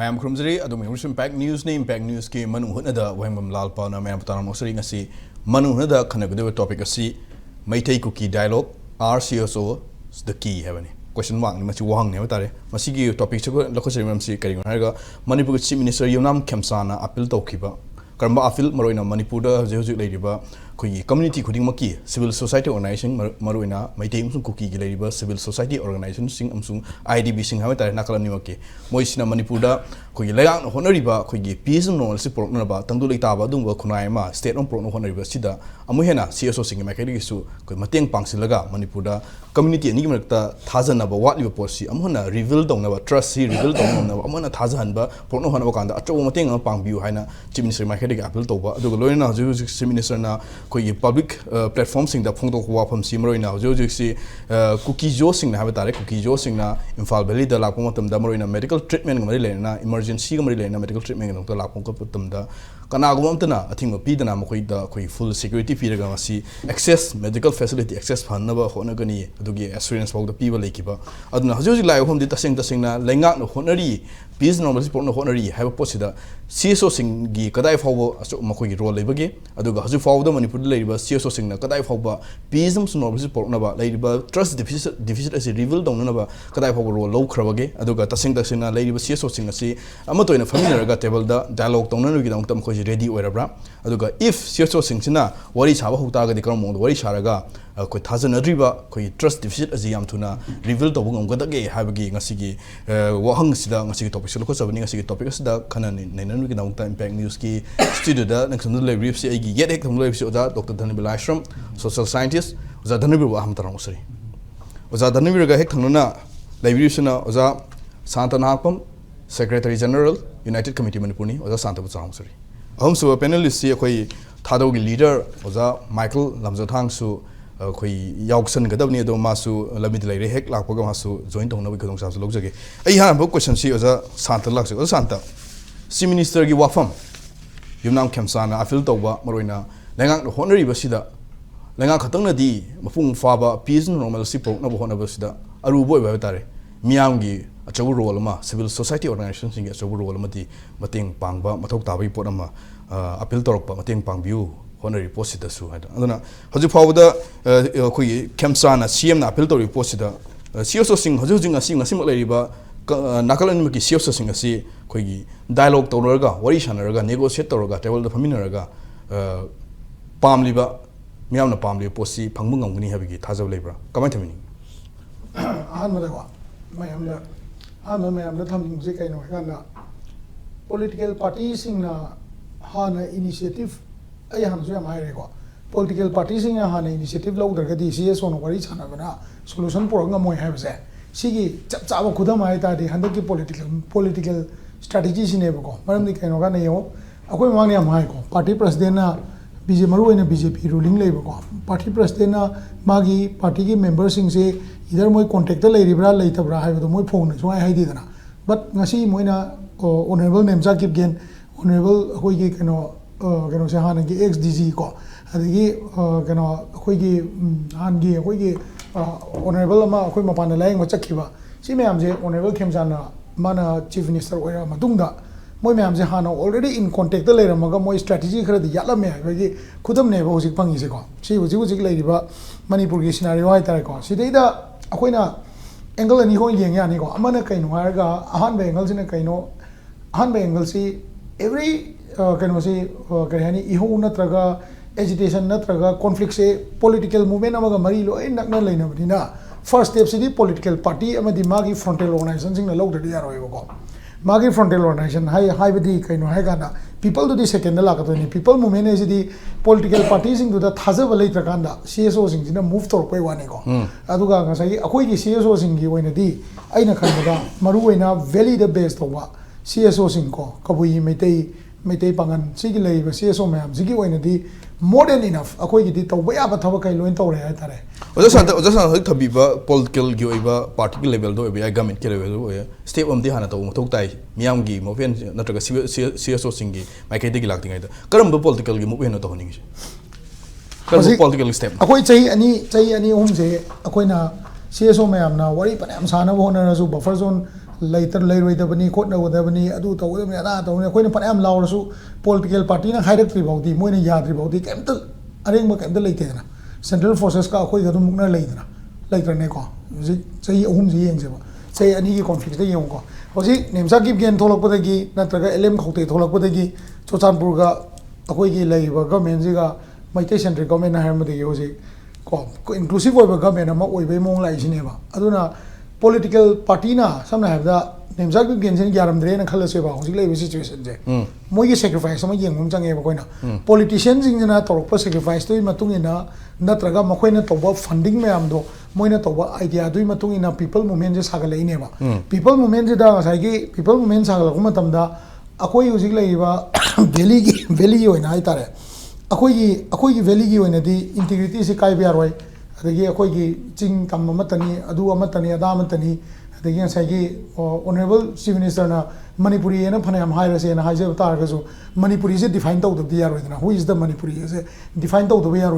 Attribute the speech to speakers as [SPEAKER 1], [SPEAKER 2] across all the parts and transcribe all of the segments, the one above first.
[SPEAKER 1] Mayam Krumzari, Adum Impact News, Impact News, Manung Hunada, Wahengbam Lalpal, and Mayam Mosering a sea, Manung Hunada, Kanagua topic a sea, MEITEI-KUKI dialogue, CSO, the key, heaven. Question 1, Machi Wang, Nevatare, Masigi topic, local ceremony, carrying Manipur Chief Minister Yunam Kemsana, appeal to keeper. Karamba Afil, Marina, Manipur, Zeus Ladyba, community Kuding Maki, civil society organization, Marina, MEITEI-KUKI Ladyba, civil society organization, Sing Amsung, IDB Sing Havatare, Nakala Nimaki, Moisina Manipura, Kuilang, Honoriba, Kuigi, peace and normal support Naba, Tandulitaba, Dumba, Kunaima, state on Pro Honoriba Sida, Amuhena, CSO Sing Makarisu, Mateng Pangsilaga, Manipura, community and Nigamata, Tazan about what you post, Amuna revealed on our trust, revealed on our Amuna Tazanba, Porno Hanavakanda, Achomating upon Buhana, Chief Minister Makari Apple Toba, the Lorena, Jewish Minister now, public platforms in the Ponto Wapam Simro now, Josi, Cookie Josing Havatare, Cookie Josing na, Infalbeli, the Lapomatum Damarina, medical treatment, Marilena, emergency Marilena, medical treatment, and the Lapomatum. Kanagumantana, I think of Pidana Mokoida, full security Pidagamasi, access medical facility, access Hanava, Honagani, Dugi, assurance for the people like Kiba. I don't know how you like home the Tasing, Lenga, no Honori, peace normal support no Honori, have a posida, CSO sing, Kadai Fobo, Makoi roll labor, Aduga, Hazu Fow the Manipur labor, CSO sing, Kadai Foba, peace normal support Nova, labor, trust deficit as a revealed on Nova, Kadai Fobo low Kravage, Aduga, Tasing Tasina, lady CSO sing a sea, Amato in a familiar table, dialogue, don't ready or a if CSO Singina, what is how Hutaga the Kramon, what is Sharaga, Kutazan Adriba, Koi trust deficit as the Yamtuna, revealed the Wong Gadagi, Habagi, Nasigi, Wahang Sida, Nasigi topics, local Savani, Nasigi topics, the Canon, Nanuk, Impact News Key, studio, next to the Lives, get it from Lives, Dr. Dhanabir Laishram, social scientist, was a Dhanabir Wahamtaramosari. Was a Dhanabir Hektanuna, Librusana, was a Santa Nahakpam, Secretary General, United Committee Manipuri, was a Santa Putamosari. Also, a panelist here, Thadou Leader, was a Michael Lamjathang, so Yaukson Gadavni, Domasu, Lamidlay, Hek, Lapogamasu, joined on the Wicked South Logzaki. I have a question, she was a Santa Lux, or Santa. See Minister Giwafam, Yunam Kemsana, I feel Toba, Marina, Lengang, the Honorary Basida, Lenga Katana di, Mafung Faba, Peace and Normal Sipo, Nobo Honabasida, Arubo Vatare, Miangi. A Chabu Rolama, civil society organizations in Chabu Rolamati, Mating Pangba, Matok Tabi Potama, Appeal Torpa, Mating Pangbu, Honorary Posita Su. I don't know. How do you follow the Kemsana, CM Appeal Tori Posita? CSO sing, Hosing a sing a similar riba, Nakalan Maki CSO sing a sea, Kogi, dialogue Toraga, Warishanaga, negotiate Toraga, table the Paminaraga, Palm Liba, Miana Palm Liba, Posi, Pangmung, Habigi, Taza Labor. Come to me.
[SPEAKER 2] Political parties in Hana initiative, political parties in Hana initiative, low the CSO on what is Hanavana, solution program we have said. Sigi, Chapa Kudamaita, the Handaki political strategies in Evo, Madam the Kanoganeo, Aquamania Michael, party president, BJ Maru and BJP ruling Labour, party president, Magi, party members in say, either my contact the lady bra later bra have the more phone, so I did na. But Nasi Moina honorable name Zakib Gen, honorable Hoigi Kano Sahanagi XDZ ko, Adigi Hoigi Hangi, Hoigi honorable Ma Huimapana Lang Wachakiva. See me, honorable Kemsana, Mana Chief Minister or Madunga. Moi ma'am se hana already in contact the later maga moi strategy khara di yala me bagi khudam ne ba hojik pangi se ko si hojik lai ba Manipur gi scenario hai tar ko si dei da akoina angle ani ho yeng ya ni ko amana kaino har ga ahan be angle sine kaino ahan be angle si every kaino si kahani iho natraga agitation natraga conflict se political movement amaga mari lo nakna leina bina first step si political party amadi magi frontal organization sing na log de ya roi ko Magi frontal organization, high with the kind of Hagana, people to the second Lakatoni, people movement is the political parties into the Tazavale Takanda, CSOs in the move to Paywanego. Aduga say, Akoiki CSOs in Giwena, Aina Kanada, Maruena, very the best of what CSOs in Ko, Kabui, MEITEI Pangan, Sigile, CSO Mam, Zigi more than enough. Akoiki did way up at Tawaka Luento.
[SPEAKER 1] Just to be political Giva, particular level, though, I government level, step on the Hanato, Tokai, Miamgi, Movian, Natraga, CSO Singi, my Kadig acting either. Current political movement not owning. Political step. Akoy say any home say, Akoina, CSO Mam now, worry, but I'm Sana Wona, buffer zone,
[SPEAKER 2] later leiroi khotna wadabani adu tawdabani ada tawne akoina panam lawrasu political party na hierarchy baudi moina yadri baudi kemtal arengma kemtal leitena central forces ka akoi gadum mukna leitena leiterne ko sei ahum ji yengse ba sei ani gi conflict de yong ko hosi nemsa gi gen tholok padagi natraga lm khote tholok padagi chochanpur ga akoi gi leiba government ji ga maitei central government na harma de hosi ko inclusive oiba government ama oibai mong lai sineba aduna political party na samna habda nemsa gi gen sen gyaram dre na khalase ba hosi leiba situation je moi gi sacrifice ama yeng mum change ba koina politicians jing na torok sacrifice to matung ina natraga makoina toba funding me amdo moina toba idea dui matung ina people movement je saga leine ba people movement je da sai gi people movement saga kuma tamda akoi hosi leiba valley oina ai tare akoi gi valley gi oina di integrity se kai ba roi adagi akoi gi ching tam amatani adu amatani ada amatani adagi sai gi honorable chief minister na Manipuri na phanayam hairase na haise utar gasu Manipuri se define tawd the yar who is the Manipuri se define tawd the yar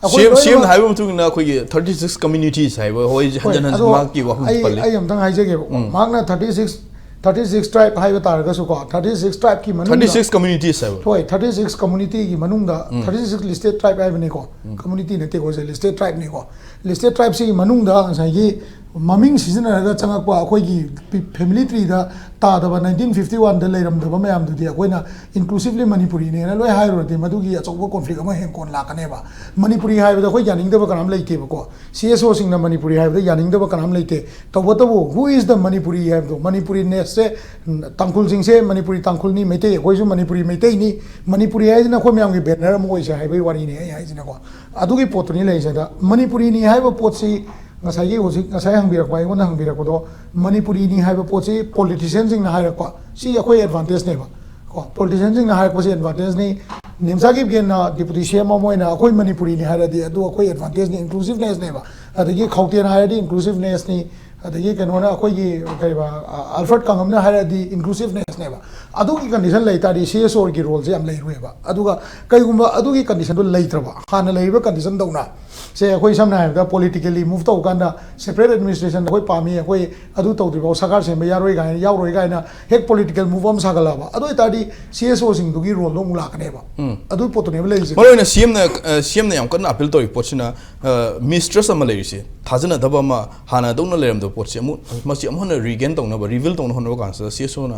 [SPEAKER 2] ko
[SPEAKER 1] same haibu mutu na koi 36 communities haibu hoi hajan mark ki wa
[SPEAKER 2] I am tang haise ge mark na 36 tribe haibu tar gasu ko 36 tribe ki manung
[SPEAKER 1] 36 communities haibu
[SPEAKER 2] hoi 36 community ki manung da 36 listed tribe haibu ne ko community ne te ko se listed tribe ne ko listed tribe se manung da sai gi maming season ga changak pa akoi gi family tree da ta da 1951 da leiram da mayam du dia koina inclusively Manipuri ne na loi hairo de madu gi achok conflict ama hen kon la kane ba Manipuri haiba da koi janing da ba kanam leite ba ko CSO sing na Manipuri haiba da janing da ba kanam leite to who is the Manipuri haiba Manipuri ne se tangkul sing se Manipuri tangkul ni meitei koi su Manipuri meitei ni Manipuri hai na ko myam gi banner mo isa haiba wari ne ai jina ko adu gi pot ni leisa da Manipuri ni haiba pot si ngasai gi hosi ngasai hangbirak bai wona hangbirak ko Manipuri ni haiba pot si politicians sing na haira ko si akoi advantage ne ba ko politicians sing na haira ko si advantage ni nimsa gi gen na deputy CM mo na akoi Manipuri ni haira di adu akoi advantage ni inclusiveness ne ba adagi khautian haira di inclusiveness ni adagi kanona akoi gi kai ba alfred kangam na haira di inclusiveness ne ba adu gi condition lai ta di CSO gi role je am lai ruwe ba aduga kai gumba adu gi condition do lai traba hana lai ba condition dauna se akoi samna ha politically move to kanda separate administration akoi pami akoi adu to dribo sakar se yaroi ga yauroi ga na hek political move am sagala ba adu ta di CSO sing du gi role do mula kane ba adu potone lai je
[SPEAKER 1] maro na CM na yam kan appeal to pochina mistress am lai se thajana daba ma hana dong na leram do pochi amu masi am hona regain tong na ba reveal tong na hona ba kan CSO na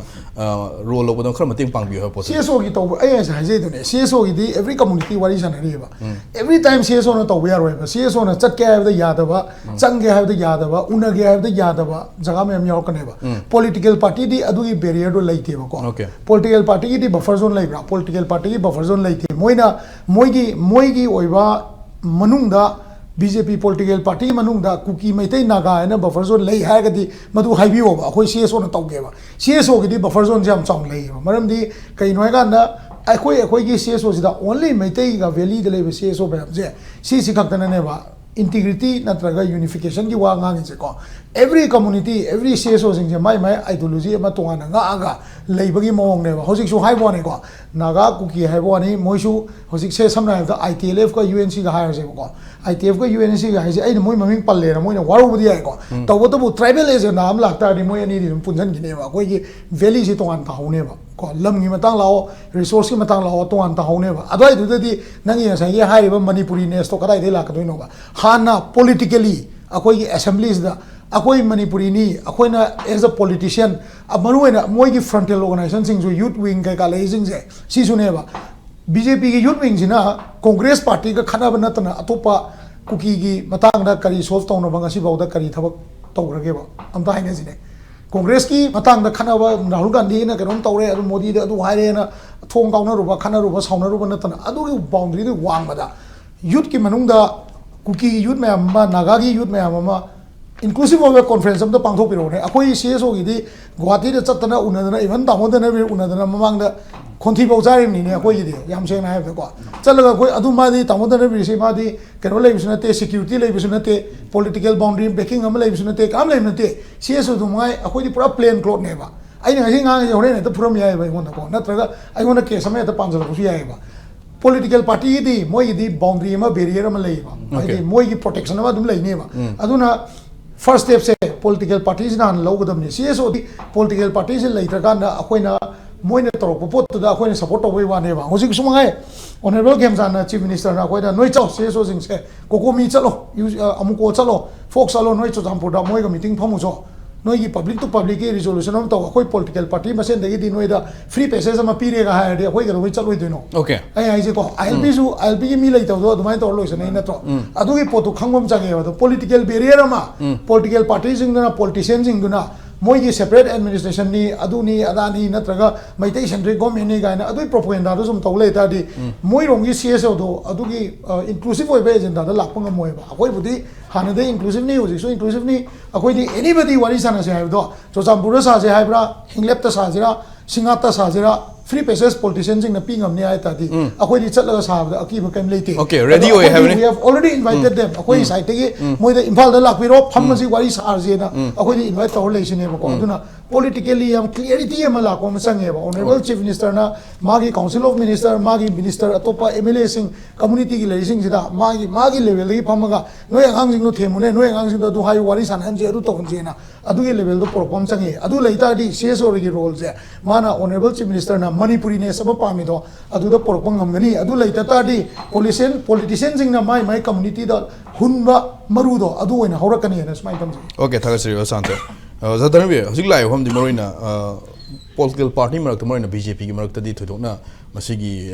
[SPEAKER 1] role lo bodon khar mating pang bi ha pochi
[SPEAKER 2] CSO gi to ai sa je do ne CSO gi di every community wari sana ri ba every time CSO na to ba yaroi CSO na chat ke have the yadaba chang ke have the yadaba una ke have the yadaba jaga me am yaw kane ba political party di adu gi barrier do laite ba ko political party gi di buffer zone lai bra political party gi buffer zone laite moigi oiba manung da BJP political party manung da kuki maitai naga na buffer zone lai ha ga di madu haibi ba khoi CSO na tawge ba CSO gi di buffer zone jam chang lai ba maram di kai noi ga na akoi gi CSO sida only maitai ga valley de lebe CSO ba je si khaktana ne ba integrity natraga unification gi wa nga ngi ko every community every CSO sing je mai ideology ma tongana nga aga leibagi mong ne ba hosik su hai bo ne ko naga kuki hai bo ni moisu hosik se samna da ITLF ko UNC ga hire se ko ITF ko UNC ga haise ai moi maming palle na moi na waru budi ai ko to bu tribal is na am lakta ni moi ani ri punjan gi ne ba ko gi valley si tongan ta hone ba ko lam gi matang lao resource gi matang lao tongan ta hone ba adoi du di nang ye sa ye hai ba Manipuri ne sto kadai de la ka doi no ba hana politically akoi gi assemblies da akoi Manipuri ni akoi na as a politician amaru na moi gi frontal organization sing youth wing ka lai sing je si su ne ba BJP ki youth wing jina Congress party ka khana ba natna atopa kuki gi matang da kari solve tawna ba ngasi bawda kari thabak tawrage ba amta haine jine Congress ki matang da khana ba Rahul Gandhi na kanom tawre adu Modi da adu haire na thong kauna ruba khana ruba sauna ruba natna adu gi boundary de wang ba da youth ki manung da kuki youth me amma naga gi youth me amma inclusive of a conference of the pangthok piro ne akoi CSO gi di Guwahati da chatna unadana even damodana bi unadana mamang da konthi bau jari ni ne akoi gi di yam seng na ha ko chalaga koi adu ma di damodana bi se ma di kero lai bisna te security lai bisna te political boundary backing am lai bisna te kam lai na te CSO du mai akoi di pura plain cloth ne ba ai na ngang ye hore ne ta pura mi ai ba ngon ko natraga ai ngon ke samay ta panjal ko si ai ba political party di moi di boundary ma barrier ma lai ba ai di moi gi protection ma dum lai ne ba aduna first step से political parties ना लोगों CSO political parties later का ना अकोई ना मोइने तोरो Poopó तो दा अकोई ने support होवे वाने बा उसी कुछ मंगाए honorable Kemsan chief minister ना अकोई ना नोई चाओ CSO सिंह से कोकोमी चलो अमुको चलो folk चलो नोई चो जामपुर दा मोई का meeting फमुचो नोई की public to public की resolution हम तो अकोई political party मसें देगी दी नोई दा free passes हम पीरे का है डी अकोई का नोई चलो इधर नो
[SPEAKER 1] okay
[SPEAKER 2] आई जी को ILP की मिलाई तो दो तुम्हारे तो और लोग इसे नहीं ना तो अदू की पोतु खंगम चाहे वाला तो political barrier अमा political parties इंग ना politicians इंग ना मोई की separate administration नी अदू नी अदानी न तरगा MEITEI centric government नी गायना अदू propaganda तो सुम तौले इता दी मोई रोंगी CSO दो अदू की inclusive होए बे agenda दा लापंग मोए बा अकोई बुद्धि हाने दे inclusive नी होजी सो inclusive नी अकोई दी anybody वाली साना से है दो जो जामपुरा सा से है ब्रा हिंगलेप ता सा जरा सिंगाता सा जरा free passes politicians in the ping of Nia Tadi. Akoi Chatla Sav, the Akiba came late.
[SPEAKER 1] Okay, ready we
[SPEAKER 2] have already invited them. Akoi Sai take Moy the Impal the Lakiro, Pamasi Waris Arzena, Akoi invite our relation of Konduna. Politically, clarity Malacom Sangeva, Honorable Chief Minister, Magi Council of Minister, Magi Minister, Atopa, Emily Singh, Community Racing, Magi level, Pamaga, no hanging no Temune, no hanging to high Waris and Hanjeru Tonjena, Adu level the Propom Sangi, Adu later the CSO roles there. Mana, Honorable Chief Minister, Manipuri ne sabab pamido adu da porpang hamgani adu laita tadi politicians in my community da hunba marudo adu oina horakani na smai tamji
[SPEAKER 1] okay thagasri asante zadarbe hojik lai hom di marina political party marak marina BJP ki marak tadi thudona masigi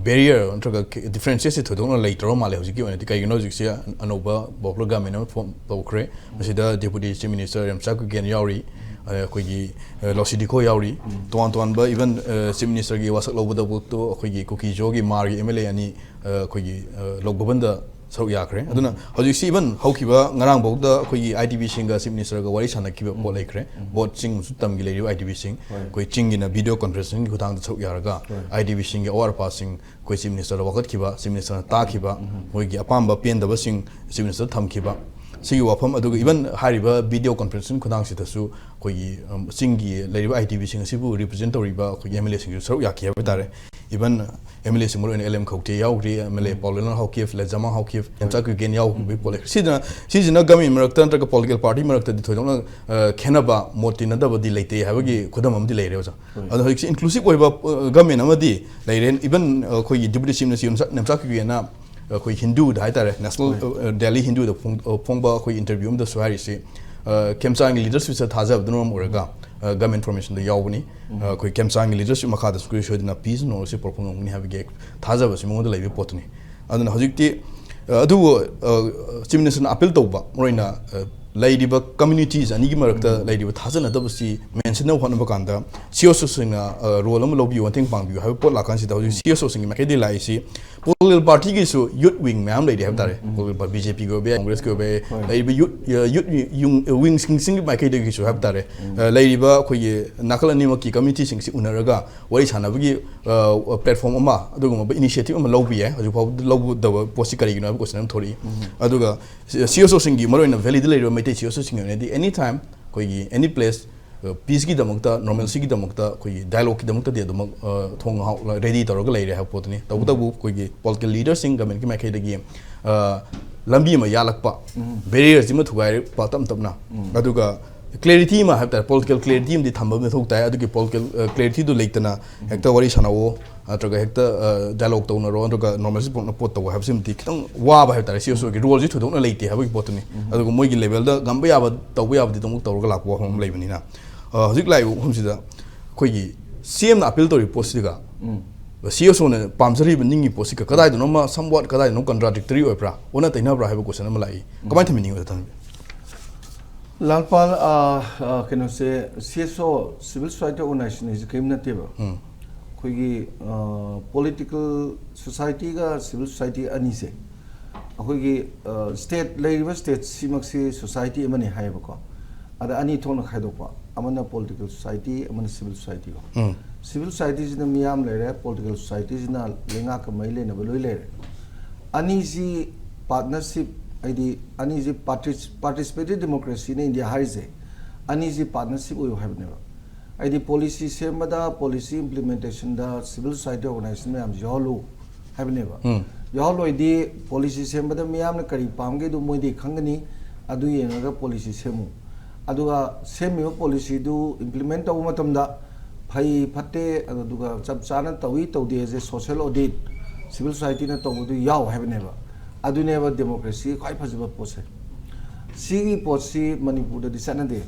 [SPEAKER 1] barrier antraga differences thudona later male hojik ki oina kai gino jiksia anoba boklo government form bokre masida deputy chief minister Lamjathang gen yauri कोई लॉसिडी को यावरी तो बा even chief minister की वासक लोबदा बुतो कोई cookie जो की मार की एमएलए यानी कोई लोक भवन दा सरुक याखरे अदुना हजि सी इवन हौखिबा ngarang bokda कोई आईटीबी सिंग का चीफ मिनिस्टर का वारी साना किबा बो लेखरे बोट सिंग सुतम की लेरि आईटीबी सिंग कोई चिंग इन वीडियो कॉन्फ्रेंसिंग खुदांग सरुक यारगा आईटीबी सिंग के ओवर पासिंग कोई चीफ मिनिस्टर वखत खिबा चीफ मिनिस्टर ता खिबा मोई की अपाम बा पेन दबा सिंग चीफ मिनिस्टर थम खिबा सी वाफम अदुग इवन हारिबा वीडियो कॉन्फ्रेंसिंग खुदांग सितसु कोई सिंगी लेरिबा आईटीबी सिंग सिबु रिप्रेजेंट तोरिबा कोई एमएलए सिंग सरुक याखिया बतारे इवन एमएलए सिंग मोर एलएम खौते याउग्री एमएलए पॉलिनर हाउकिफ लेजमा हाउकिफ एमचाक गेन याउ बि पोले सिजना गमी मरक्ता नत्रक पॉलिटिकल पार्टी मरक्ता दि थोदोना खेनबा मोटी नदबदि लेते हाबगी खुदम अमदि लेरे ओजा अद हइक इंक्लूसिव ओइबा गवर्नमेंट अमदि लेरेन इवन कोई डिप्यूटी चीफ मिनिस्टर नेमचाक गेना कोई हिंदू हाइतारे नेशनल दिल्ली हिंदू फोंबा कोई इंटरव्यू में सुहारी से केमचांग लीडर्स विच थाजब दनोम ओरगा गवर्नमेंट इन्फॉर्मेशन द यावनी कोई केमचांग लीडर्स मखा द स्क्रीन शॉट ना पीस नो से परफॉर्म नि हाबगे थाजब से मोद लाइबे पोतनी अदन हजिकती अदु चीफ मिनिस्टर अपील तौबा मोइना लाइदिबा कम्युनिटीज अनि की मरकता लाइदिबा थाजन दबसी मेंशन होनबा कांदा सीओसो सिंगा रोल अम लोबि वंथिंग पांगबि हाबे पोट लाकान सि दउ सीओसो सिंग मकेदि लाइसी political party की सो youth wing मैम लाइदि हाब तारे political BJP को बे कांग्रेस को बे लाइबि youth wing सिंग माइके दि सो हाब तारे लाइदिबा खोय नाकल अनि मकी कम्युनिटी सिंग सि उनरगा वरि सानाबगी प्लेटफॉर्म अमा अदुगम इनिशिएटिव अमा लौबि है हजु फाव लौबु दब पोस्ट करिगिनो हाब क्वेश्चन थोड़ी अदुगा सीओसो सिंग की मरोइन वैलिड लाइरो MEITEI सीओसो सिंग ने एनी टाइम कोई एनी प्लेस पीस की दमकता नॉर्मलसी की दमकता कोई डायलॉग की दमकता दे दमक थोंग हाउ रेडी तौरग लेरे है पोतनी तबु कोई पॉलिटिकल लीडर सिंग गवर्नमेंट की मैखेदगी लंबी में यालकपा बैरियर्स जिम थुगाय पातम तबना अदुगा क्लैरिटी में है पॉलिटिकल क्लैरिटी में थंब में थोकता है अदुगी पॉलिटिकल क्लैरिटी दो लेतना हेक्ता वरी सनावो अतगा हेक्ता डायलॉग तौनरो अदुगा नॉर्मलसी पोट तव है सिमति खितंग वाबा है तारे सीओसो की रोल जी थुदोना लेते है बगी पोतनी अदुगा मोई की लेवल दा गंबा याबा तव याबदि तमुक तौरगा लाकवा हम लेबनिना हजिक लाइव हमसिदा कोई सीएम ना अपील तोरी पोस्टिगा सीएसओ ने पामजरी निंगी पोस्टिका कदाय दनो मा समवट कदाय नो कॉन्ट्राडिक्टरी ओइब्रा ओना तैनाब्रा हाइबो क्वेश्चन अमा लाई कमाय थमिनिंग ओदा
[SPEAKER 3] लालपाल केनो से CSO civil society organisation is केम नतेबा कोई पॉलिटिकल सोसाइटी का सिविल सोसाइटी अनी से अखोगी स्टेट लेरिबा स्टेट सिमक्सी सोसाइटी अमने हाइबको अदा अनी थोन खाइदोपा अमना पॉलिटिकल सोसाइटी अमना सिविल सोसाइटी को सिविल सोसाइटी जिना मियाम लेरे पॉलिटिकल सोसाइटी जिना लेंगा का मई लेना बलोई लेरे अनी जी पार्टनरशिप आईडी अनी जी पार्टिसिपेटरी डेमोक्रेसी ने इंडिया हाइजे अनी जी पार्टनरशिप ओयो हाइबनेबा आईडी पॉलिसी सेमबदा पॉलिसी इंप्लीमेंटेशन दा सिविल सोसाइटी ऑर्गेनाइजेशन में हम योलो हाइबनेबा योलो आईडी पॉलिसी सेमबदा मियाम ने करी पामगे दो मोइदी खंगनी adu yengaga policy semu aduga semiba policy du implement tawu matamda phai phatte aduga chap chana tawi tawde je social audit civil society na tawu du yaw habeneba aduneba democracy khai phajiba pose sigi posi manipur da disanade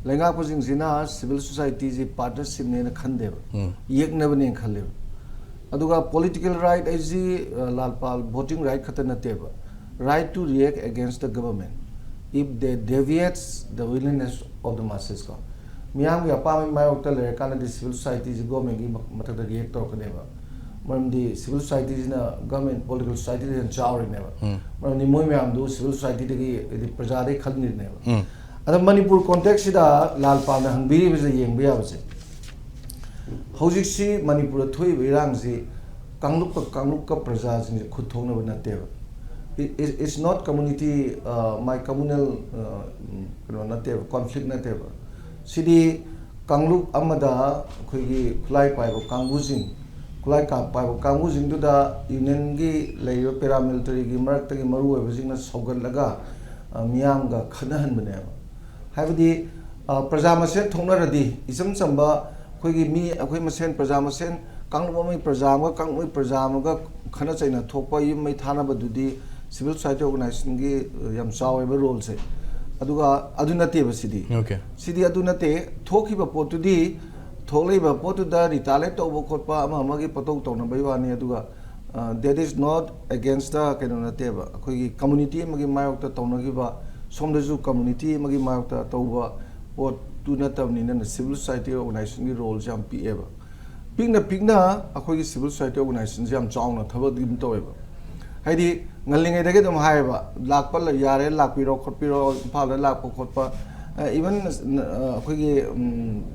[SPEAKER 3] lenga posing zina civil society ji partnership ne na khandeba yeknaba ne khalle aduga political right aji lalpal voting right khatana teba right to react against the government if they deviates the willingness of the masses ko miyam ya pa mai okta le kana di civil society ji government gi mathak da react to kaneba maram di civil society na government political society den chawri neba maram ni moi miyam du civil society de praja de khalni neba ada manipur context da lalpal na hangbiri bi yeng bi ya hojik si manipur thoi birang ji kangluk ka praja ji khuthong na nateba it's not community my communal conflict nateba sidi kangluk amada khoi khulai pai bo kangbujing khulai ka pai bo kangbujing du da union gi layo paramilitary gi marak ta gi maru oi bujing na sogal laga miyam ga khanahan bane habidi praja masen thongna radi isam samba khoi gi mi akhoi masen praja masen kangluk mai praja ma kangmoi praja ma ga khana chaina thokpa yim mai thana badudi civil society organization gi yam chawe ba role se aduga adunate ba sidi sidi adunate thoki ba potudi tholei ba potu da retaliate to ba khotpa ama gi patok to na bai wani aduga that is not against the kenonate ba khoi gi community ma gi mayok ta to na gi ba somda ju community ma gi mayok ta to ba pot tu na tabni na civil society organization gi role jam pi eba pingna akhoi gi civil society organization jam chauna thabad gi to eba haidi ngallingai dage dum haiba lakpa la yare lakpiro khotpiro phala lakpa khotpa even akhoi gi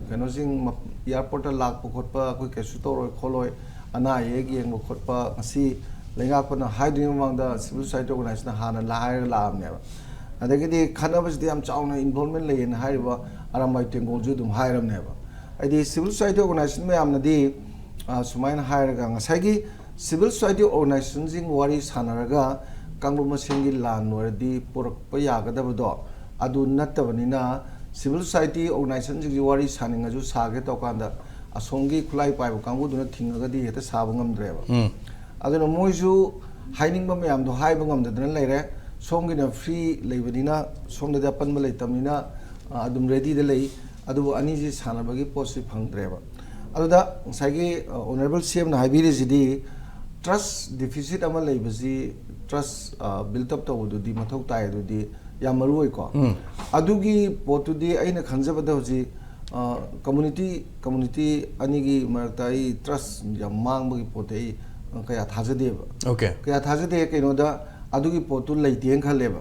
[SPEAKER 3] kano sing airport lakpa khotpa akhoi kesu toroi kholoi ana ye gi eng khotpa asi lenga pana haiding mangda civil society organization hana lai lam ne adagi di khana bas di am chauna involvement lein haiba aramai tengol ju dum hairam ne ba haidi civil society organization me amna di sumain hairaga ngasagi civil society organization jing wari sanaraga kangluma sengi lan nordi porakpa yagadabado adu nattabanina civil society organization jing wari saninga ju sage to kanda asongi khulai paibu kangbu duna thingaga di heta saba ngamdreba aduna moiju haining ba mayam do haiba ngamdadana leire somgi na free leibadina somda da panba leitamina adum ready de lei adu ani ji sanabagi posi phangdreba aduda sagi honorable cm na haibiri jidi trust deficit ama leibasi trust built up to di mathau tai do di yamaru ko adugi potudi aina khanjabada hoji community anigi martai trust yam mangbagi potei kaya thajade
[SPEAKER 1] okay
[SPEAKER 3] kaya thajade keno da adugi potu leiteng khaleba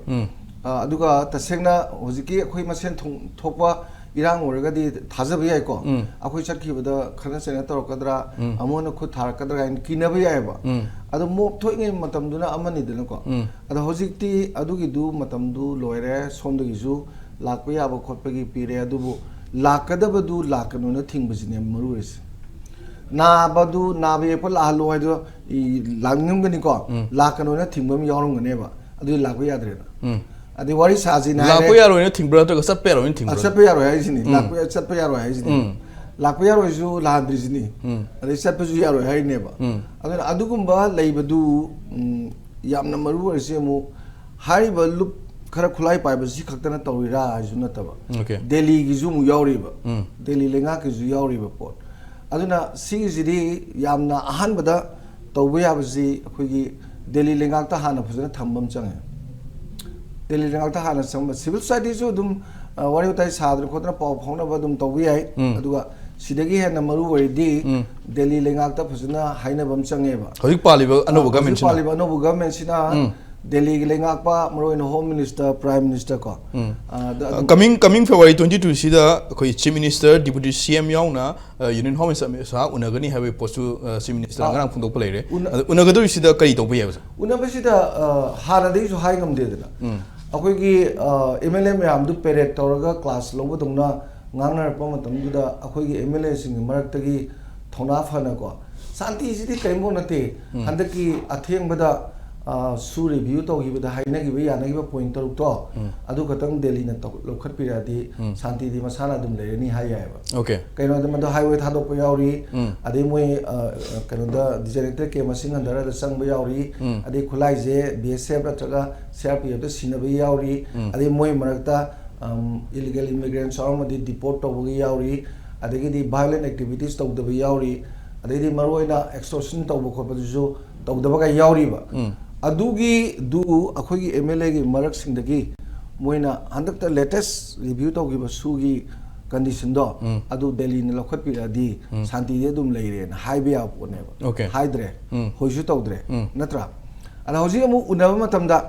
[SPEAKER 3] aduga tasengna hojiki akhoi masen thokpa irang orgadi thajaba yai ko akhoi chatkibada khana sena torokadra amona khu tharakadra in kinaba yai ba adu mop thoinge matamduna amani dena ko adu hojikti adugi du matamdu loire somdagi ju lakpa yaba khotpagi pire adubu lakadaba du lakanu na thingbajine maruis na badu na be pa la lo haido langngam gani ko lakanu na thingbam yarum gane ba adu lakpa yadre adi wari saji na
[SPEAKER 1] lakpa yaro ne thingbra to sat pero in thingbra
[SPEAKER 3] sat yaro hai jini lakpa sat yaro hai jini lakpa yaro ju lahandri jini adi sat ju yaro hai ne ba adu gumba leibadu yamna maru arse mu hari ba lup khara khulai pai ba si khaktana tawira ju na taba delhi gi ju mu yauri ba delhi lenga ki ju yauri ba pot aduna si jidi yamna ahan bada tawba ya ba ji khoi gi delhi lenga ta hana phajana thambam change delhi lenga ta hana sang civil society ju dum wari utai sadra khodna paw phongna ba dum tawbi ai aduga sidagi hena maru wari di delhi lenga ta phajana haina bam change ba
[SPEAKER 1] hoik paliba anobu government sina
[SPEAKER 3] paliba anobu government sina Delhi lengak pa maroin home minister prime minister ko
[SPEAKER 1] coming February 22 sida koi chief minister deputy cm yauna union home sa unagani have postu chief minister ngarang phungdok paleire unagadu sida kai to buya
[SPEAKER 3] unaba sida hana dei su hai ngam de dana akoi gi mla me am du parade toraga class lobo dongna ngangnar pa matam du da akoi gi mla sing marak tagi thona phana ko santi sidi kaimo nate handaki atheng bada su review to gi da haina gi ya na gi point to to adu khatang Delhi na to lokhat pi ra di santi di masana dum le ni hai ya ba
[SPEAKER 1] okay
[SPEAKER 3] kaino da mado highway tha do pa yauri ade moi kaino da director ke masing andara da sang ba yauri ade khulai je BSF ra taga CRPF da sina ba yauri ade moi marakta illegal immigrants or ma di deport to ba yauri ade gi di violent activities to da ba yauri ade di maroina extortion to ba ko ba ju to da ba ga yauri ba adugi du akhoi MLA gi marak sing dagi moina handak ta latest review to gi sugi condition do adu Delhi na lokhat pi adi santi de dum leire na high be up ne
[SPEAKER 1] okay
[SPEAKER 3] hydre hoju to dre natra ala hoji amu unaba matam da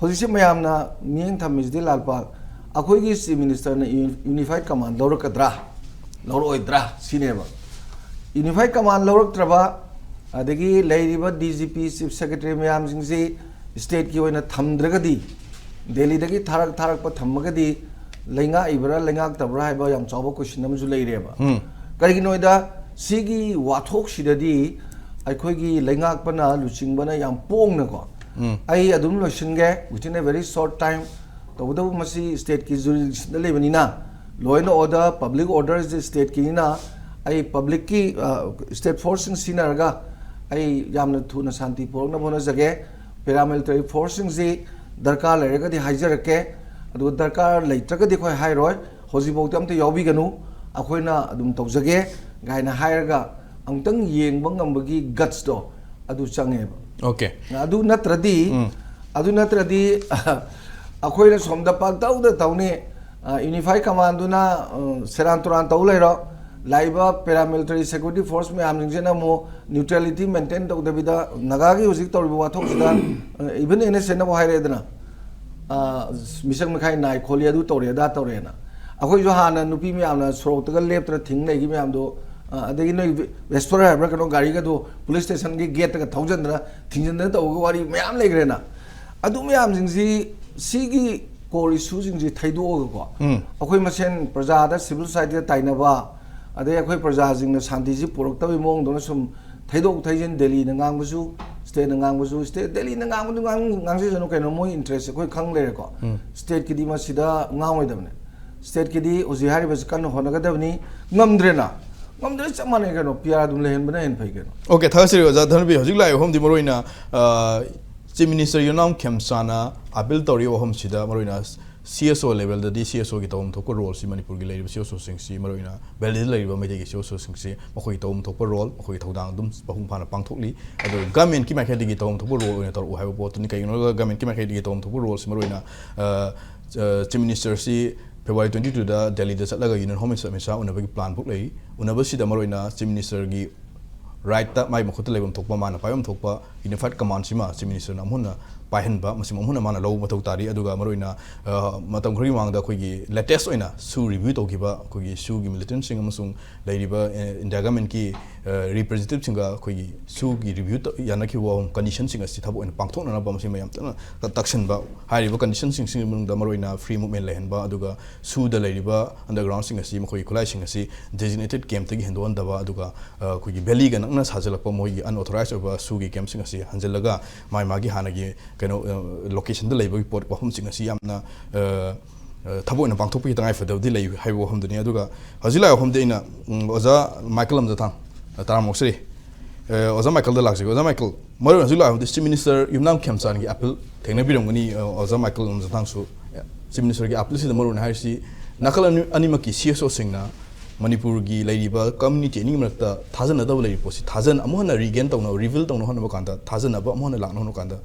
[SPEAKER 3] hoji se mayam na nieng thamis de lalpal akhoi gi chief minister na unified command lorakadra loroidra sineba unified command loraktraba adagi leiriba DGP chief secretary mayam singsi state ki oina thamdragadi Delhi dagi tharak pa thammagadi lenga ibra lenga tabra haiba yam chawba question amju leireba kari gi noida sigi wathok sidadi aikhoi gi lenga pana luchingbana yam pongna ko ai adum losinge within a very short time to masi state ki jurisdiction lebani na law and order public order is the state ki na ai public ki state forcing sinarga ai yamna thuna santi porna bona jage paramilitary forcing ji darkar lerega di haijarake adu darkar leitraga di khoi hairoi hoji bauti amte yawi ganu akhoina adum tawjage gaina hairaga amtang yengba ngambagi guts do adu change
[SPEAKER 1] okay
[SPEAKER 3] adu natradi akhoina somda pak tawda tawne unified command na seran turan tawlero laiba paramilitary security force में हम जिंजे ना मो neutrality maintain तो दबी दा नगा की उसी तो रुबा तो उसी दा even इन्हें सेना वो हाय रहे दना मिशन में खाई नाइ खोलिया दू तो रहे दा तो रहे ना अकोई जो हाँ ना नुपी में आमना स्रोत तक लेप तरह थिंग नहीं की में आम दो अदेगी नो वेस्टोरा है बरकनो गाड़ी का दो पुलिस स्टेशन की गेट तक थाउजेंड ना थिंजन ना तो वो वारी में आम ले गए ना अदू में आम जिंजी सीगी कोरी सू जिंजी थाइदो होगा को अकोई मशीन प्रजादा सिविल सोसाइटी ताइनबा अदे अखोई प्रजाजिंग शांति जी पुरक्तबी मोंग दोना सुम थैदोक थैजिन दिल्ली नंगांगबसु स्टेट नंगांगबसु स्टेट दिल्ली नंगांगसे जनो कैनो मोय इंटरेस्ट अखोई खंग लेरेको स्टेट किदी मसिदा ngaoidabne स्टेट किदी ओजि हारिबस कन होनगदबनी ngamdre chamane कैनो पियार दुम लेहन बना हेन फै कैनो
[SPEAKER 1] ओके थर्सरी जा धनबी हजिक लाय होम दि मरोइना चीफ मिनिस्टर योनाम खेमसाना अपील तोरि होम सिदा मरोइना CSO level the CSO ki tom thok role si Manipur gi leib CSO sing si maroina belid leib MEITEI ki CSO sing si makhoi tom thok role makhoi thodang dum bahum phana pangthokli ado government ki makhedi gi tom thok role oina tor uhai bo tuni kai no government ki makhedi gi tom thok role si maroina chief minister si February 22 da Delhi da chatlaga union home minister sa unabagi plan book lei unaba si da maroina chief minister gi right ta mai makhot leibam thokpa mana payam thokpa unified command sima chief minister na amhuna पाहनबा मसिम अमुना माना लो मथौ तारी अदुगा मरोइना मतम खरि मांगदा खोगी latest ओइना सु review तौखिबा खोगी सु गी militant सिंग अमसुंग लेरिबा India government की representative सिंगा खोगी सु गी रिव्यू यानखि वो कंडीशन सिंग असि थाबो इन पांगथोना बा मसिम याम तना तक्सन बा हारिबा कंडीशन सिंग सिंग मुंगदा मरोइना फ्री मूवमेंट लेहनबा अदुगा सु द लेरिबा अंडरग्राउंड सिंग असि मखोई खुलाई सिंग असि डेजिग्नेटेड कैंप तगी हेंदोन दबा अदुगा खोगी वैली गा नंगना साजलकपा मोई अनऑथराइज्ड ओबा सु गी कैंप सिंग असि हंजलगा माई मागी हानागी कनो लोकेशन द लेबो पोट वहम सिंग असि यामना थबोना पांगथोपि तंगाई फदबदि लेय हाइबो हम दुनिया दुगा हजिला हम देना ओजा माइकल लमजाथांग तारामोक्सरी ओजा माइकल द लागजि ओजा माइकल मरो हजिला हम चीफ मिनिस्टर युमनाम खेमचान की अपील थेंगना बिरमगनी ओजा माइकल लमजाथांग सु चीफ मिनिस्टर की अपील सिद मरो हाइसि नकल अनिमकी CSO सिंगना मणिपुर की लेरिबा कम्युनिटी नि मरक्ता थाजनदब लेरि पोसि थाजन अमहना रिगेन तौना रिवील तौना हनबा कांदा थाजनबा अमहना लाकना हनो कांदा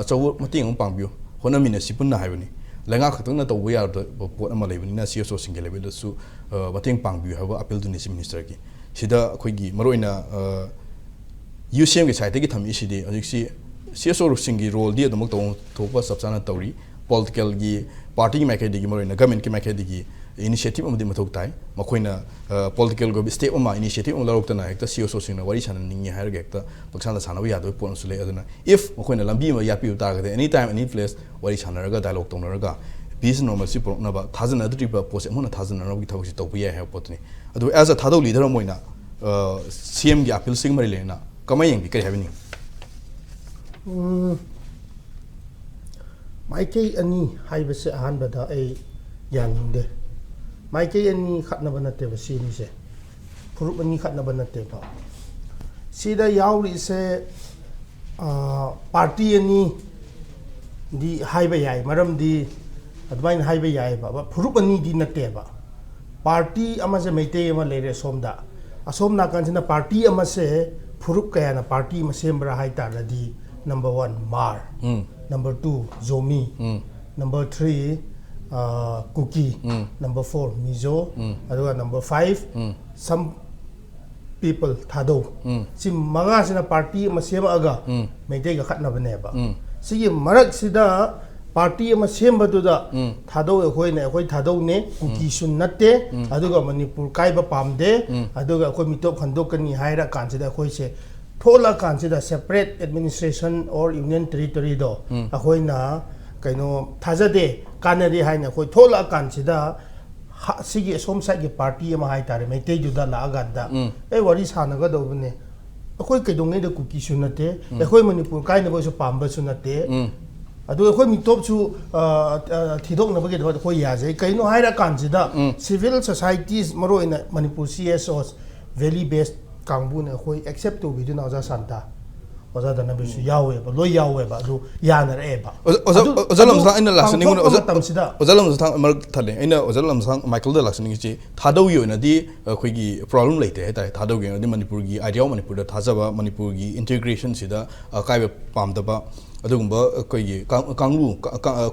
[SPEAKER 1] चौ मतिंग पांबियो होनमिना सिपुन्ना हाइबनी लंगा खतंगना तौबो यार पोट अमा लेबनिना CSO सिंगे लेबेलसु मतिंग पांबियो हाबा अपील दुनि चीफ मिनिस्टर की सिदा अखोइगी मरोइना UCM की साइड की थमी सिदि अजिकसि CSO सिंगी रोल दि अदमक थोपा सबसाना तौरी पॉलिटिकल की पार्टी की मैकेडी की मरोइना गवर्नमेंट की मैकेडी की इनिशिएटिव अमदि मथौक ताई मखोइना पॉलिटिकल गो स्टेप अमा इनिशिएटिव लरक्तना हेक्ता CSO सिंगना वारी साननिंगे हारगे हेक्ता पक्षाना सानबा यादो पोनसु ले अदना इफ मखोइना लंबी मा यापि उतारगदे एनी टाइम एनी प्लेस वारी सानरगा डायलॉग तौनरगा पीस नॉर्मल सि प्रोक्नबा थाजनदरिबा पोसे अमना थाजनरबि थबसि तौबि याय पोतनी अदु एज अ थादौ लीडर मोइना CM की अपील सिंग मरि लेना कमाय यंग करि हाबिनी
[SPEAKER 4] Maikei ani haibase ahan bada ay yaninde. Maikei ani khatna banate ba sini se. Purup ani khatna banate ba. Sida yauri se party ani di haiba yai maram di advain haiba yai ba purup ani di nate ba. Party ama se meitei ama lere somda. Asom na kansina party ama se purup kaya na party ma sembra hai ta di number 1 Mar. Number 2 Zomi. Number 3 Kuki. Number 4 Mizo. Number 5 some people Thadou. Si mga sina party ma sema aga meitei ga khatna bane ba. Sige marak sida party ma semba tu da Thadou khoi ne khoi Thadou ne Kuki sun natte aduga Manipur kai ba pamde aduga khoi mitop khandok kani haira kan sida khoi se thola kan sida separate administration or union territory do khoi na kaino thajade kanari haina khoi thola kan sida sige som sai ge party ma hai tare meitei ju da la ga da e wari sana ga do bne khoi ke dong ne de Kuki sun natte khoi Manipur kai na bo su pamba sun natte adu khoi mi top chu thidok na bage do khoi ya je kaino haira kan sida civil societies maro in Manipur CSOs valley based kangbu ne khoi accept to bidu na za santa oza Dhanabir su yawe ba lo yawe ba du yanar e ba
[SPEAKER 1] ozalam sang ina laksan ni ozalam sang mar thale ina ozalam sang Michael da laksan ni chi Thadou yo na di khoi gi problem leite he tai Thadou gi di Manipur gi idea Manipur da thajaba Manipur gi integration sida kai ba pam da ba adugumba khoi gi kanglu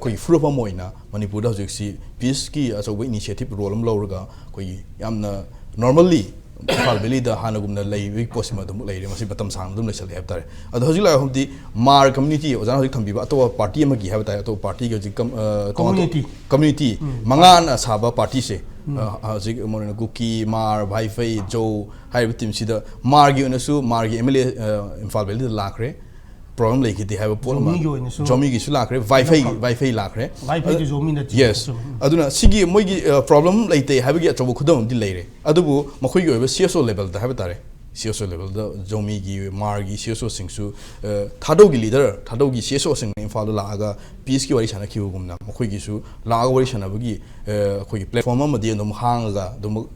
[SPEAKER 1] khoi fruba moina Manipur da hojik si peace ki aso initiative role am lawraga khoi yamna normally Falbeli da Hanagumna lay possible to lay must batam sang dum lesel have tare. Ad hojila humdi Mar community ozan hoji thambi ba to party ma gi have tare to party ge community mangan saba party se hoji mon Kuki Mar Bhai Fei Jo hai tim sida Mar gi onasu Mar gi MLA Falbeli lakre problem like they have a problem Jomi gi sulakre Wi-Fi lakre
[SPEAKER 4] Wi-Fi gi Jomi na
[SPEAKER 1] yes aduna sigi moi gi problem like they have gi achobo khudam di leire adubu makhoi gi oba CSO level da have tare CSO level da Jomi gi Mar gi CSO singsu Thadou gi leader Thadou gi CSO sing infal la aga peace gi wari chana ki gumna makhoi gi su la wari chana bagi khoi platform ma de no hang ga dum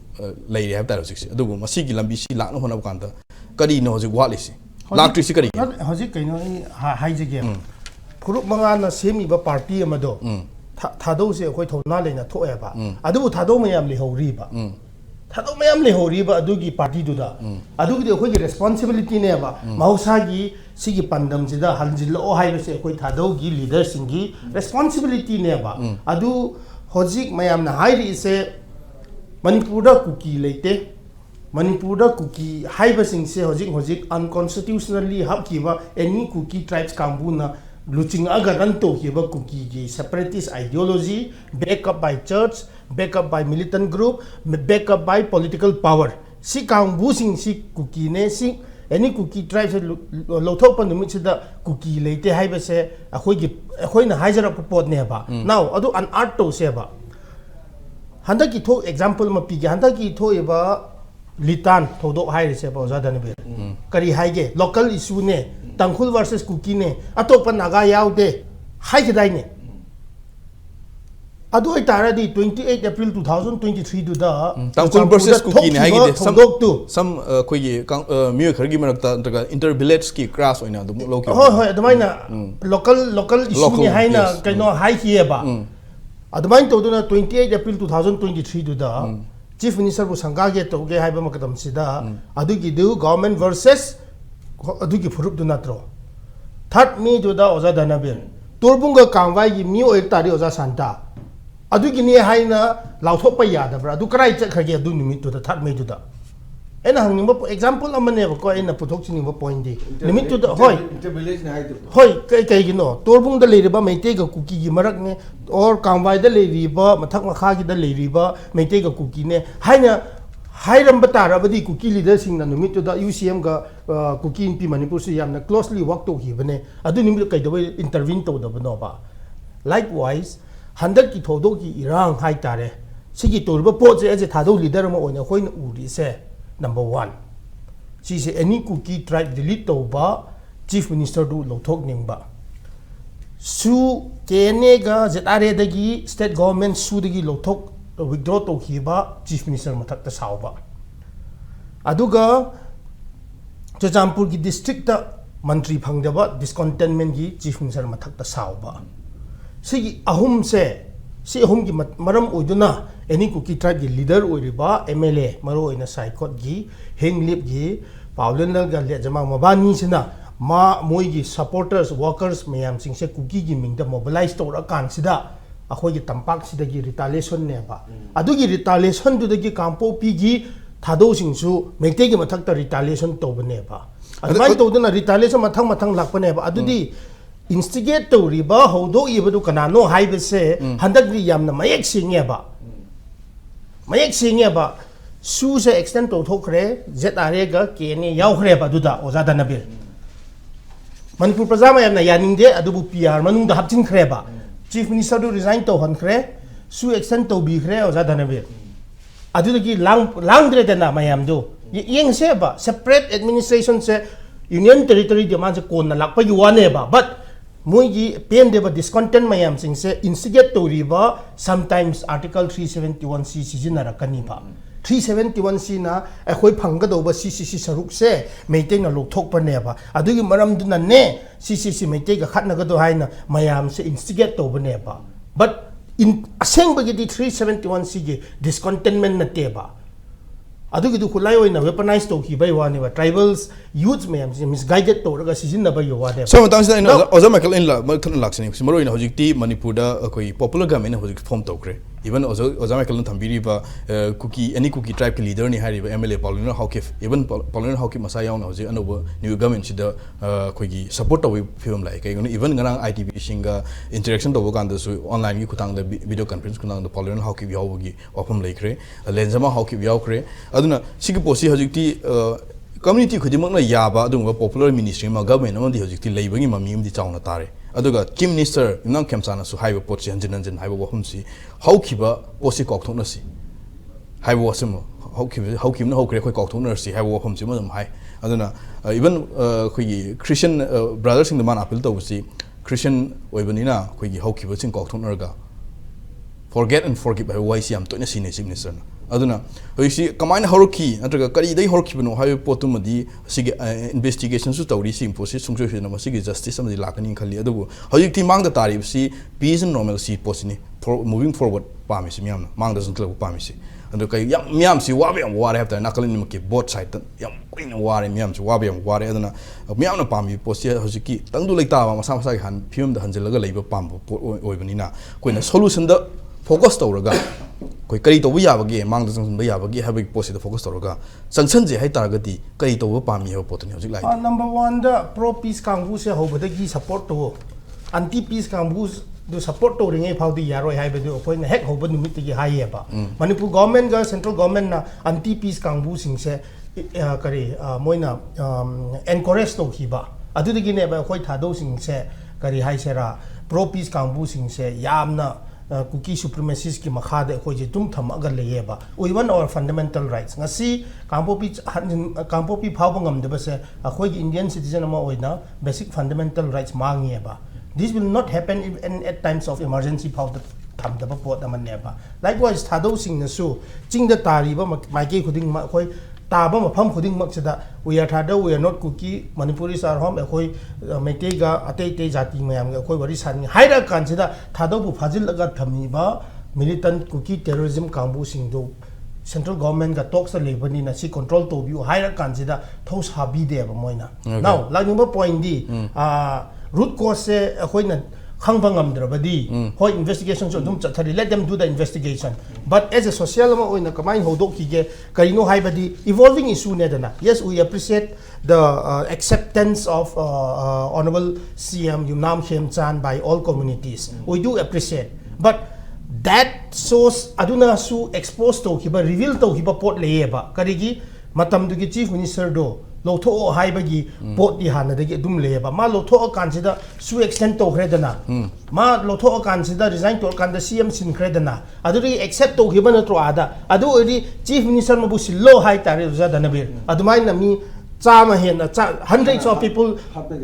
[SPEAKER 1] leire have tare sik adubu masigi lambi si la no hona kanda kadi no ji walisi Lactri Sikari.
[SPEAKER 4] Hojik kaino haijige. Purup mangana semi ba party amado. Thadou se khoi thona leina thoe ba. Adu Thadou mayam le hori ba. Thadou mayam le hori ba adu gi party du da. Adu gi khoi gi responsibility ne ba. Mausa gi sigi pandam sida hanjil o hai se khoi Thadou gi leader singi responsibility ne ba. Adu hojik mayam na hairi se Manipur da Kuki leite Manipur da Kuki haiba sing se hojik unconstitutionally hapkiba any Kuki tribes kambuna luching aga ranto kiba Kuki gi separatist ideology backed up by church backed up by militant group backed up by political power si kambu sing si Kuki ne si any Kuki tribes lothok pan numit sida Kuki leite haiba se akhoi na haijara pot ne ba now adu an art to se ba handa ki tho example ma pi gi handa ki tho eba Litan Thodok hai se ba oza Dhanabir kari hai ge local issue ne Tangkhul versus Kuki ne atopa naga yaw de hai ge dai ne adu ai tara di 28 April 2023 du da
[SPEAKER 1] Tangkhul versus Kuki ne hai ge some khoi ge myo khar gi marak ta inter village ki crash oina dum lo ki
[SPEAKER 4] hoi adumai na local issue ne hai na kaino hai ki ba adumai to du na 28 April 2023 du da Chief Minister bu sangage to ge haiba makadam sida adugi du government versus adugi furup du natro third me du da oza Dhanabir turbunga kangwai gi mi oil tari oza santa adugi ni haina lauthop pa yada bra du krai chak khage du nimit du da third me du da ena hangni example amane ko ena puthok chini ba point di nimit du da hoi kai gi no turbung da leiri ba meitei ga Kuki gi marak ne or kangwai da leiri ba mathak makha gi da leiri ba meitei ga Kuki ne haina hairam ba tara ba di Kuki leader sing na nimit du da UCM ga Kuki in pi Manipur su yamna closely work to hi bane adu nimit kai da intervene to da no ba likewise handak ki thodo ki irang hai tare sigi turba po je Thadou leader ma oina khoin uri se number 1 si any Kuki tribe delete to ba chief minister du lothok ning ba su kene ga ZRA dagi state government su dagi lothok withdraw to hiba chief minister mathak ta sauba aduga Chachampur ki district ta mantri phangdaba discontentment gi chief minister mathak ta sauba si ahum se si ahum gi maram oiduna any kuki tribe gi leader oiriba MLA maro ina saikot gi henglip gi paulenal ga le jama mabani sina ma moigi supporters workers mayam singse kuki gi mingda mobilize to ra kan sida akhoi gi tampak sida gi retaliation ne ba adu gi retaliation du gi kampo pi gi thadou singsu meite gi mathak ta retaliation to bane ba admai to duna retaliation mathang lakpane ba adu di instigate to riba hodo ibadu kanano haibe se handak gi yamna mayek singe ba su se extend to thokre ZRA ga kene yaukhre ba duda oza Dhanabir Manipur Praja mayamna yaningde adubu PR manung da hapchin khreba chief minister do resign to han khre su extend to bi khre oza Dhanabir adudagi langdre dana mayam do yeng se ba separate administration se union territory demand se kon na lakpa yuane ba but moigi pen de ba discontent mayam sing se instigate to riba sometimes article 371C sijinara kani ba 371C na akhoi phangga ba CCC saruk se meitei na lokthok pa ne ba adugi maram du na ne CCC meitei ga khatna ga do haina mayam se instigate to ba ne ba but in aseng ba gi 371C gi discontentment na te ba adugi du khulai oina weaponize to ki bai wani ba tribals youths mayam se misguided to ga sijin na ba yo wa de
[SPEAKER 1] so matang sida ina oza Michael in la kan laksani simaro ina hojikti Manipur da koi popular government hojik form to kre even oza Michael thambiri ba kuki any kuki tribe ki leader ni hari ba MLA Pauline Hawkif even Pauline Hawkif masa yaw na hojik anoba new government sida koi gi support to film like kai even ngarang ITB singa interaction to kan da su online gi kutang da video conference kunang da Pauline Hawkif yaw gi opam like re lenzama Hawkif yaw kre aduna sigi posi hojikti community khudimak na yaba adunga popular ministry ma government amadi hojikti leibagi mami amdi chauna tare aduga chief minister nang kemsana su haiba potsi hanjin haiba wahumsi haukiba posi kokthokna si haiba wasimo haukimna haukre khoi kokthokna si haiba wahumsi madam hai aduna even khoi Christian brothers in the man appeal to si Christian oibanina khoi haukiba sing kokthokna ga forget and forgive by why am to na sine chief minister aduna hoisi kamaina horoki natraga kari dai horoki bano hai potu madi sige investigation su tawri sim posi sungso hena ma sige justice amadi lakani khali adu hojik ti mangda tarif si peace and normalcy posini for moving forward pamisi miamna mangda sun pamisi adu kai yam miam si wabe am ware hafta nakalin maki both side yam queen ware miam si wabe am ware aduna miamna pami posi hojiki tangdu leita ma masa masa han film da hanjelaga leiba pambo oibanina koina solution da focus tawraga koi kari to ya bagi mang da sang ya bagi have post the focus tawraga sanction je hai taragati kari to pami ha potni hojik lai
[SPEAKER 4] number 1 da pro peace kangbu se hobada gi support to anti peace kangbu do support to ringai phau di yaroi hai bedu koi na hek hoba numit gi hai ba Manipur government ga central government na anti peace kangbu sing se kari moina encourage to hi ba adu gi ne ba koi thadou sing se kari hai sera pro peace kangbu sing se yamna kuki supremacists ki makhade khoi je tum tham agar leyeba even our fundamental rights ngasi kampopi phawba ngamde ba se khoi gi Indian citizen ama oina basic fundamental rights mangieba this will not happen even at times of emergency phawda tham da ba pot amanne ba likewise thadou sing na su chingda tari ba maike khuding ma khoi taba mafam khuding maksida we are thadou we are not kuki Manipuris are home khoi meitei ga atei jati mayam ga khoi wari san haira kansida thadou bu phajil aga thami ba militant kuki terrorism kambu sing do central government ga talks lebani na si control to view haira kansida thos habi de ba moina now la number point di root cause se khoi na khangbangam drabadi hoi investigation so dum chathari let them do the investigation but as a social ma oina kamai hodok ki ge karino haibadi evolving issue ne dana yes we appreciate the acceptance of honorable CM Yumnam Khemchan by all communities we do appreciate but that shows aduna su exposed to hiba reveal to hiba pot leyeba karigi matam du gi chief minister do lotho haibagi pot di hana dagi dum leba ma lotho kansida su extend to kredana ma lotho kansida resign to kan da CM sin kredana aduri accept to hibana to ada adu ri chief minister mabu sillo hai tare uza Dhanabir adumai na mi hundreds of people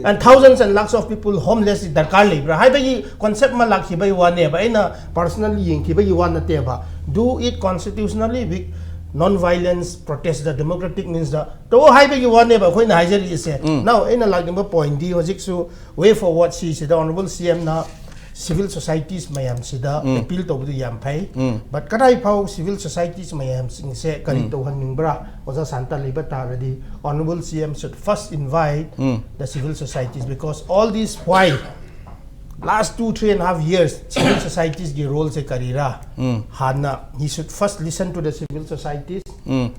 [SPEAKER 4] and thousands and lakhs of people homeless darkar lebra haibagi concept ma lakhi bai wane ba ina personally yengki bai wan na teba do it constitutionally with non-violence protest the democratic means the to haibagi wane ba khoi na haijari ise now ina lagimba point di hojik su way forward si the honorable CM na civil societies mayam sida appeal to bu yam phai but kadai phau civil societies mayam sing se kari to han ningbra oja santa liba taradi honorable CM should first invite the civil societies because all these while last 2-3.5 years civil societies gi role se karira hana he should first listen to the civil societies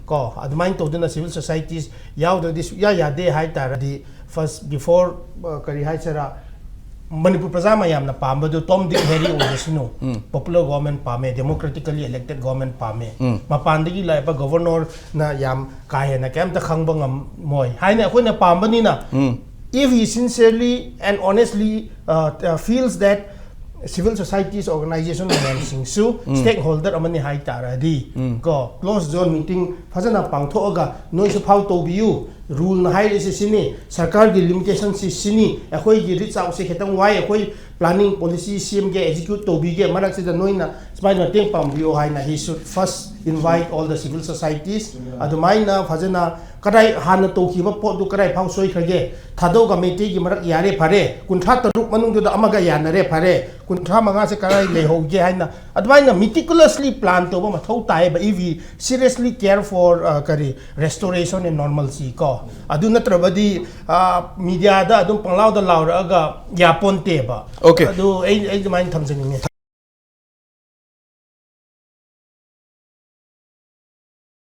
[SPEAKER 4] ko admain to the civil societies yaw this ya de hai taradi first before kari hai sara Manipur Praja mayam na pamba do Tom Dick Harry Odesino popular government pame democratically elected government pame mapandagi lai pa governor na yam kaya na kem ta khangbang moy haina akoi na pamba ni na if he sincerely and honestly feels that civil societies organization and stakeholder amani hai taradi ko close zone meeting phajana pangtho aga noi su phau to biu rule na hai se sini sarkar gi limitation si sini akoi gi reach out se khetang wai akoi planning policy CM ge execute to bi ge marak se da noi na smile na teng pam bio hai na he should first invite all the civil societies adumai na phajana kadai hana to ki ba pot du kadai phau soi khage thado ga meitei gi marak yare phare kuntha taruk manung du da amaga yanare phare kuntha manga se kadai le ho ge hai na adumai na meticulously plan to ba ma thau tai ba if we seriously care for kari restoration and normalcy ko adu natrabadi media da adum panglaw da law ra ga yapon te ba
[SPEAKER 1] okay
[SPEAKER 4] adu ai main thamjani